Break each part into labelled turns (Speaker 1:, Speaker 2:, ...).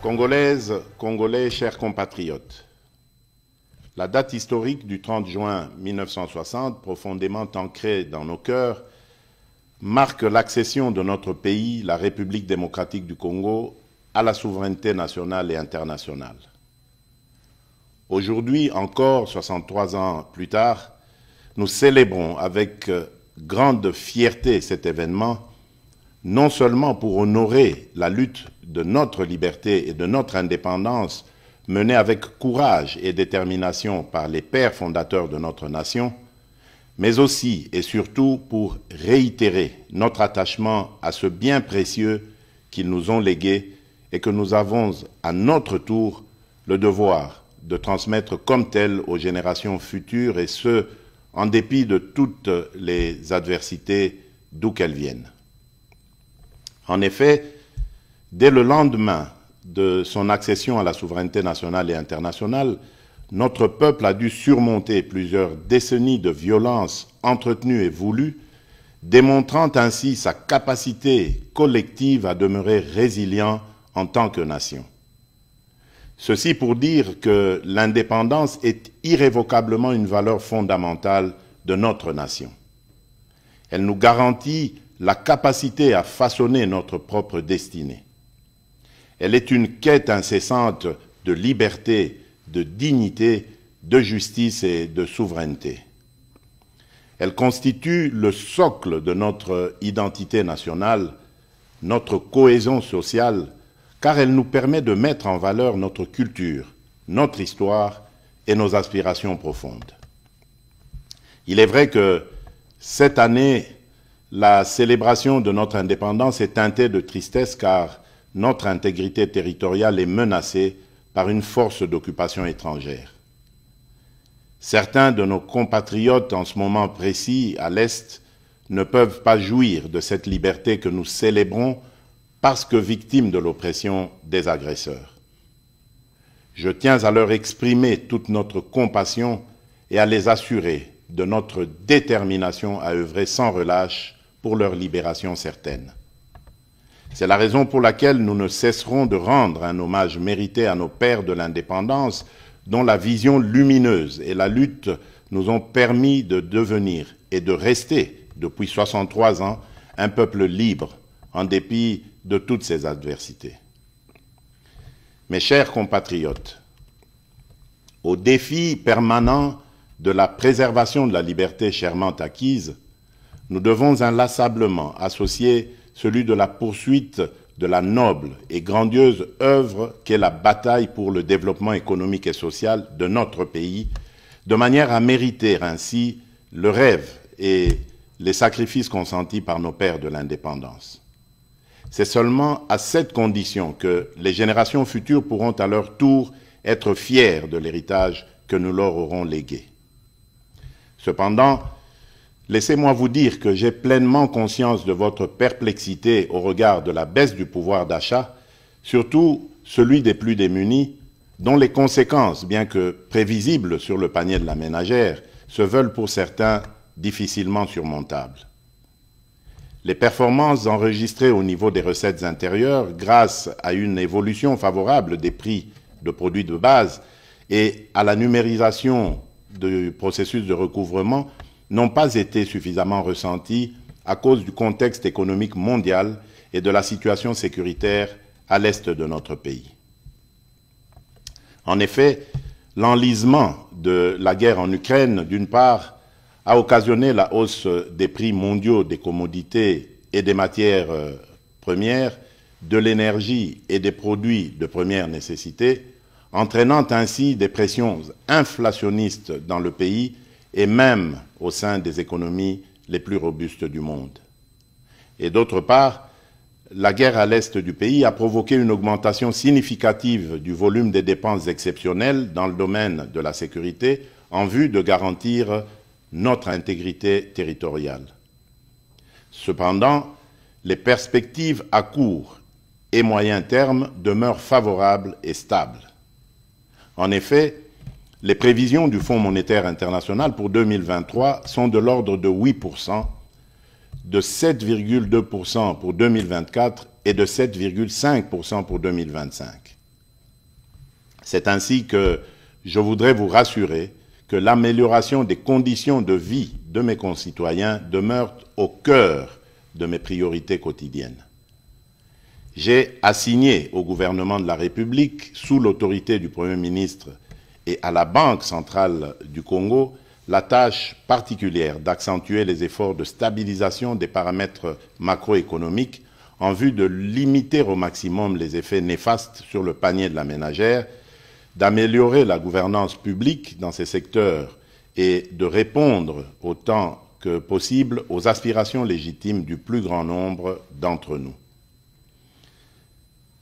Speaker 1: Congolaises, Congolais, chers compatriotes, la date historique du 30 juin 1960, profondément ancrée dans nos cœurs, marque l'accession de notre pays, la République démocratique du Congo, à la souveraineté nationale et internationale. Aujourd'hui, encore 63 ans plus tard, nous célébrons avec grande fierté cet événement, non seulement pour honorer la lutte de notre liberté et de notre indépendance menée avec courage et détermination par les pères fondateurs de notre nation, mais aussi et surtout pour réitérer notre attachement à ce bien précieux qu'ils nous ont légué et que nous avons à notre tour le devoir de transmettre comme tel aux générations futures, et ce, en dépit de toutes les adversités d'où qu'elles viennent. En effet, dès le lendemain de son accession à la souveraineté nationale et internationale, notre peuple a dû surmonter plusieurs décennies de violences entretenues et voulues, démontrant ainsi sa capacité collective à demeurer résilient en tant que nation. Ceci pour dire que l'indépendance est irrévocablement une valeur fondamentale de notre nation. Elle nous garantit la capacité à façonner notre propre destinée. Elle est une quête incessante de liberté, de dignité, de justice et de souveraineté. Elle constitue le socle de notre identité nationale, notre cohésion sociale, car elle nous permet de mettre en valeur notre culture, notre histoire et nos aspirations profondes. Il est vrai que cette année, la célébration de notre indépendance est teintée de tristesse car notre intégrité territoriale est menacée par une force d'occupation étrangère. Certains de nos compatriotes en ce moment précis à l'Est ne peuvent pas jouir de cette liberté que nous célébrons parce que victimes de l'oppression des agresseurs. Je tiens à leur exprimer toute notre compassion et à les assurer de notre détermination à œuvrer sans relâche pour leur libération certaine. C'est la raison pour laquelle nous ne cesserons de rendre un hommage mérité à nos pères de l'indépendance, dont la vision lumineuse et la lutte nous ont permis de devenir et de rester, depuis 63 ans, un peuple libre, en dépit de toutes ces adversités. Mes chers compatriotes, au défi permanent de la préservation de la liberté chèrement acquise, nous devons inlassablement associer celui de la poursuite de la noble et grandiose œuvre qu'est la bataille pour le développement économique et social de notre pays, de manière à mériter ainsi le rêve et les sacrifices consentis par nos pères de l'indépendance. C'est seulement à cette condition que les générations futures pourront à leur tour être fiers de l'héritage que nous leur aurons légué. Cependant, laissez-moi vous dire que j'ai pleinement conscience de votre perplexité au regard de la baisse du pouvoir d'achat, surtout celui des plus démunis, dont les conséquences, bien que prévisibles sur le panier de la ménagère, se veulent pour certains difficilement surmontables. Les performances enregistrées au niveau des recettes intérieures, grâce à une évolution favorable des prix de produits de base et à la numérisation du processus de recouvrement, n'ont pas été suffisamment ressentis à cause du contexte économique mondial et de la situation sécuritaire à l'est de notre pays. En effet, l'enlisement de la guerre en Ukraine, d'une part, a occasionné la hausse des prix mondiaux des commodités et des matières premières, de l'énergie et des produits de première nécessité, entraînant ainsi des pressions inflationnistes dans le pays et même au sein des économies les plus robustes du monde. Et d'autre part, la guerre à l'est du pays a provoqué une augmentation significative du volume des dépenses exceptionnelles dans le domaine de la sécurité en vue de garantir notre intégrité territoriale. Cependant, les perspectives à court et moyen terme demeurent favorables et stables. En effet, les prévisions du Fonds monétaire international pour 2023 sont de l'ordre de 8%, de 7,2% pour 2024 et de 7,5% pour 2025. C'est ainsi que je voudrais vous rassurer que l'amélioration des conditions de vie de mes concitoyens demeure au cœur de mes priorités quotidiennes. J'ai assigné au gouvernement de la République, sous l'autorité du Premier ministre et à la Banque centrale du Congo, la tâche particulière d'accentuer les efforts de stabilisation des paramètres macroéconomiques en vue de limiter au maximum les effets néfastes sur le panier de la ménagère, d'améliorer la gouvernance publique dans ces secteurs et de répondre autant que possible aux aspirations légitimes du plus grand nombre d'entre nous.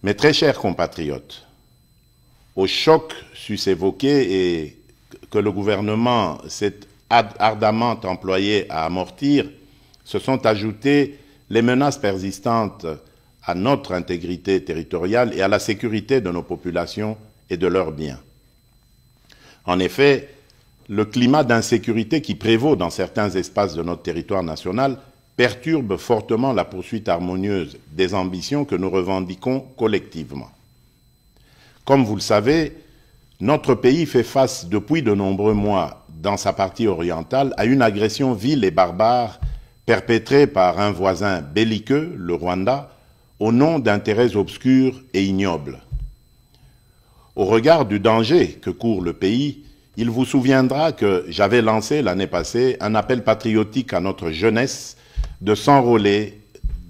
Speaker 1: Mes très chers compatriotes, au choc sus évoqué et que le gouvernement s'est ardemment employé à amortir, se sont ajoutées les menaces persistantes à notre intégrité territoriale et à la sécurité de nos populations et de leurs biens. En effet, le climat d'insécurité qui prévaut dans certains espaces de notre territoire national perturbe fortement la poursuite harmonieuse des ambitions que nous revendiquons collectivement. Comme vous le savez, notre pays fait face depuis de nombreux mois dans sa partie orientale à une agression vile et barbare perpétrée par un voisin belliqueux, le Rwanda, au nom d'intérêts obscurs et ignobles. Au regard du danger que court le pays, il vous souviendra que j'avais lancé l'année passée un appel patriotique à notre jeunesse de s'enrôler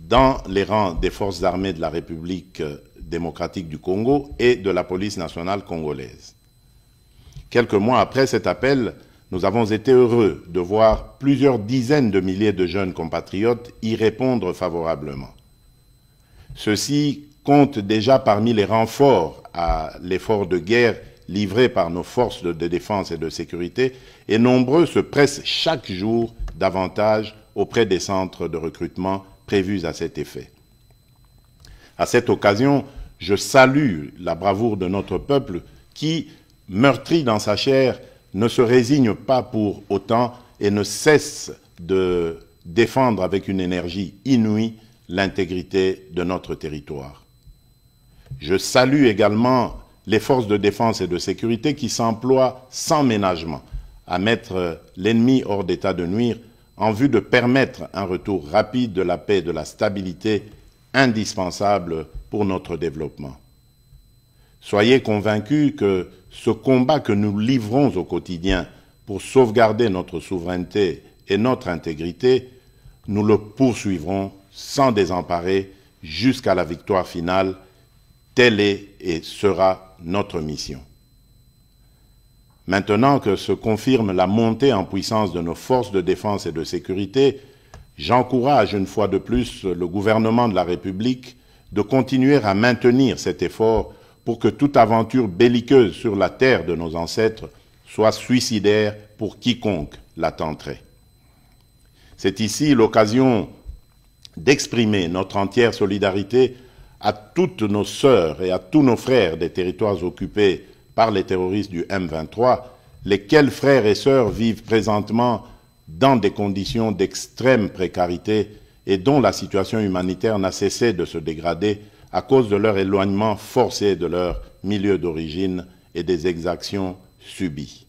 Speaker 1: dans les rangs des forces armées de la République démocratique du Congo et de la police nationale congolaise. Quelques mois après cet appel, nous avons été heureux de voir plusieurs dizaines de milliers de jeunes compatriotes y répondre favorablement. Ceux-ci comptent déjà parmi les renforts à l'effort de guerre livré par nos forces de défense et de sécurité, et nombreux se pressent chaque jour davantage auprès des centres de recrutement prévus à cet effet. À cette occasion, je salue la bravoure de notre peuple qui, meurtri dans sa chair, ne se résigne pas pour autant et ne cesse de défendre avec une énergie inouïe l'intégrité de notre territoire. Je salue également les forces de défense et de sécurité qui s'emploient sans ménagement à mettre l'ennemi hors d'état de nuire en vue de permettre un retour rapide de la paix et de la stabilité indispensable pour notre développement. Soyez convaincus que ce combat que nous livrons au quotidien pour sauvegarder notre souveraineté et notre intégrité, nous le poursuivrons sans désemparer jusqu'à la victoire finale. Telle est et sera notre mission. Maintenant que se confirme la montée en puissance de nos forces de défense et de sécurité, j'encourage une fois de plus le gouvernement de la République de continuer à maintenir cet effort pour que toute aventure belliqueuse sur la terre de nos ancêtres soit suicidaire pour quiconque la tenterait. C'est ici l'occasion d'exprimer notre entière solidarité à toutes nos sœurs et à tous nos frères des territoires occupés par les terroristes du M23, lesquels frères et sœurs vivent présentement dans des conditions d'extrême précarité et dont la situation humanitaire n'a cessé de se dégrader à cause de leur éloignement forcé de leur milieu d'origine et des exactions subies.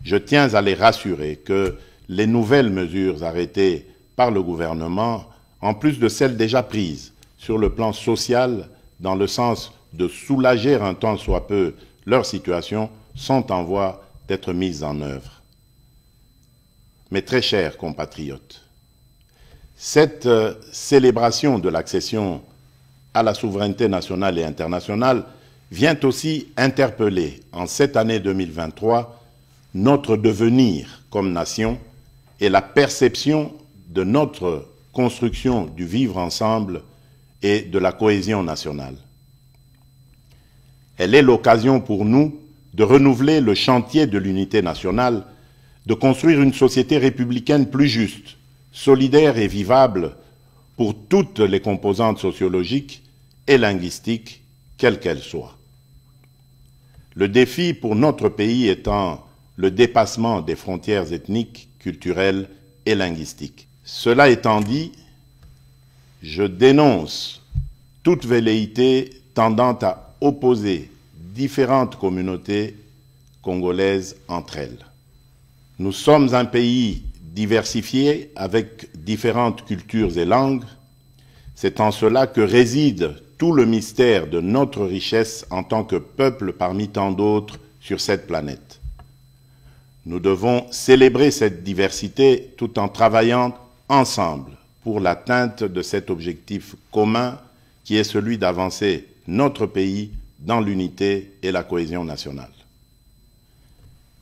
Speaker 1: Je tiens à les rassurer que les nouvelles mesures arrêtées par le gouvernement, en plus de celles déjà prises sur le plan social, dans le sens de soulager un tant soit peu leur situation, sont en voie d'être mises en œuvre. Mes très chers compatriotes, cette célébration de l'accession à la souveraineté nationale et internationale vient aussi interpeller, en cette année 2023, notre devenir comme nation et la perception de notre construction du vivre ensemble et de la cohésion nationale. Elle est l'occasion pour nous de renouveler le chantier de l'unité nationale, de construire une société républicaine plus juste, solidaire et vivable pour toutes les composantes sociologiques et linguistiques, quelles qu'elles soient. Le défi pour notre pays étant le dépassement des frontières ethniques, culturelles et linguistiques. Cela étant dit, je dénonce toute velléité tendant à opposer différentes communautés congolaises entre elles. Nous sommes un pays diversifié avec différentes cultures et langues. C'est en cela que réside tout le mystère de notre richesse en tant que peuple parmi tant d'autres sur cette planète. Nous devons célébrer cette diversité tout en travaillant ensemble pour l'atteinte de cet objectif commun qui est celui d'avancer notre pays dans l'unité et la cohésion nationale.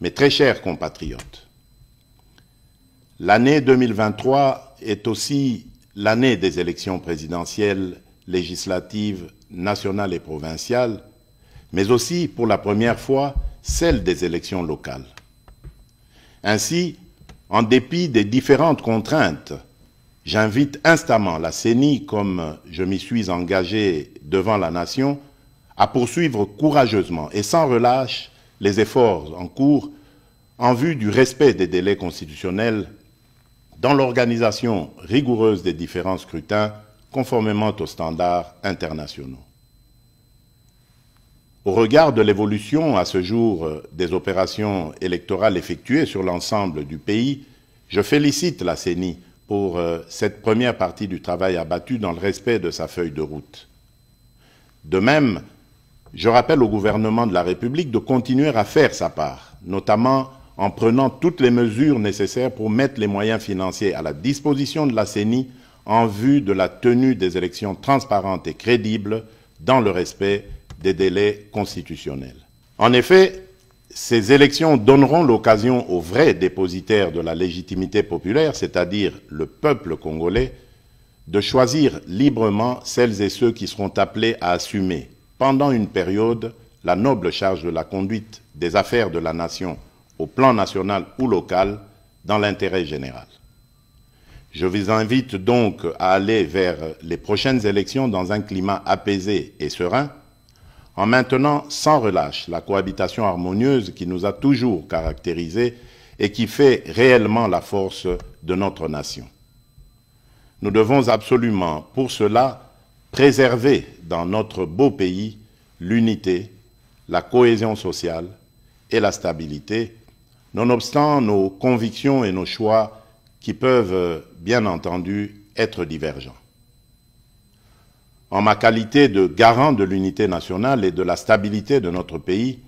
Speaker 1: Mes très chers compatriotes, l'année 2023 est aussi l'année des élections présidentielles, législatives, nationales et provinciales, mais aussi pour la première fois celle des élections locales. Ainsi, en dépit des différentes contraintes, j'invite instamment la CENI, comme je m'y suis engagé devant la nation, à poursuivre courageusement et sans relâche les efforts en cours en vue du respect des délais constitutionnels dans l'organisation rigoureuse des différents scrutins conformément aux standards internationaux. Au regard de l'évolution à ce jour des opérations électorales effectuées sur l'ensemble du pays, je félicite la CENI pour cette première partie du travail abattu dans le respect de sa feuille de route. De même, je rappelle au gouvernement de la République de continuer à faire sa part, notamment en prenant toutes les mesures nécessaires pour mettre les moyens financiers à la disposition de la CENI en vue de la tenue des élections transparentes et crédibles dans le respect des délais constitutionnels. En effet, ces élections donneront l'occasion aux vrais dépositaires de la légitimité populaire, c'est-à-dire le peuple congolais, de choisir librement celles et ceux qui seront appelés à assumer, pendant une période, la noble charge de la conduite des affaires de la nation au plan national ou local, dans l'intérêt général. Je vous invite donc à aller vers les prochaines élections dans un climat apaisé et serein, en maintenant sans relâche la cohabitation harmonieuse qui nous a toujours caractérisés et qui fait réellement la force de notre nation. Nous devons absolument, pour cela, préserver dans notre beau pays l'unité, la cohésion sociale et la stabilité, nonobstant nos convictions et nos choix qui peuvent, bien entendu, être divergents. En ma qualité de garant de l'unité nationale et de la stabilité de notre pays,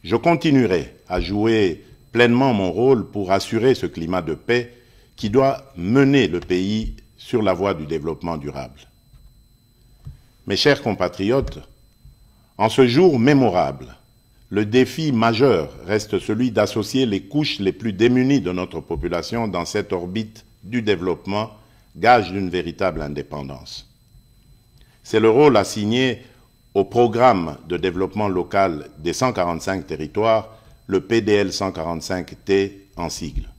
Speaker 1: je continuerai à jouer pleinement mon rôle pour assurer ce climat de paix qui doit mener le pays sur la voie du développement durable. Mes chers compatriotes, en ce jour mémorable, le défi majeur reste celui d'associer les couches les plus démunies de notre population dans cette orbite du développement, gage d'une véritable indépendance. C'est le rôle assigné au programme de développement local des 145 territoires, le PDL 145T en sigle.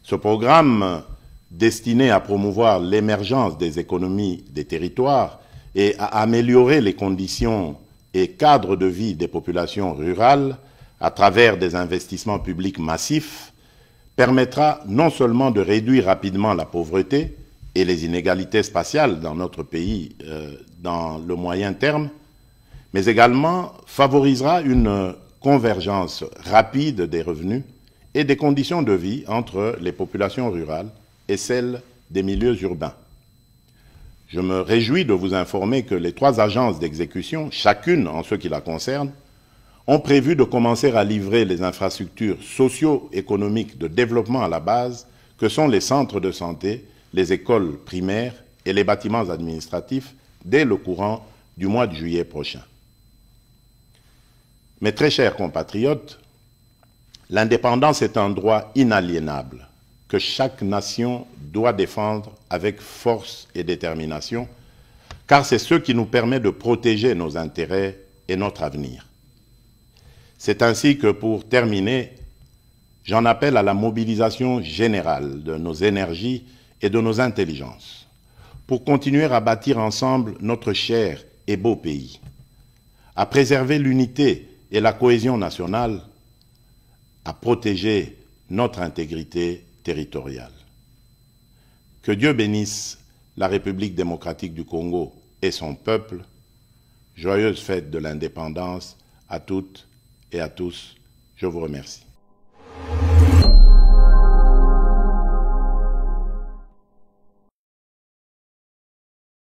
Speaker 1: Ce programme, destiné à promouvoir l'émergence des économies des territoires et à améliorer les conditions et cadres de vie des populations rurales à travers des investissements publics massifs, permettra non seulement de réduire rapidement la pauvreté et les inégalités spatiales dans notre pays dans le moyen terme, mais également favorisera une convergence rapide des revenus et des conditions de vie entre les populations rurales et celles des milieux urbains. Je me réjouis de vous informer que les 3 agences d'exécution, chacune en ce qui la concerne, ont prévu de commencer à livrer les infrastructures socio-économiques de développement à la base, que sont les centres de santé, les écoles primaires et les bâtiments administratifs, dès le courant du mois de juillet prochain. Mes très chers compatriotes, l'indépendance est un droit inaliénable que chaque nation doit défendre avec force et détermination, car c'est ce qui nous permet de protéger nos intérêts et notre avenir. C'est ainsi que, pour terminer, j'en appelle à la mobilisation générale de nos énergies et de nos intelligences, pour continuer à bâtir ensemble notre cher et beau pays, à préserver l'unité et la cohésion nationale, à protéger notre intégrité territoriale. Que Dieu bénisse la République démocratique du Congo et son peuple. Joyeuse fête de l'indépendance à toutes et à tous. Je vous remercie.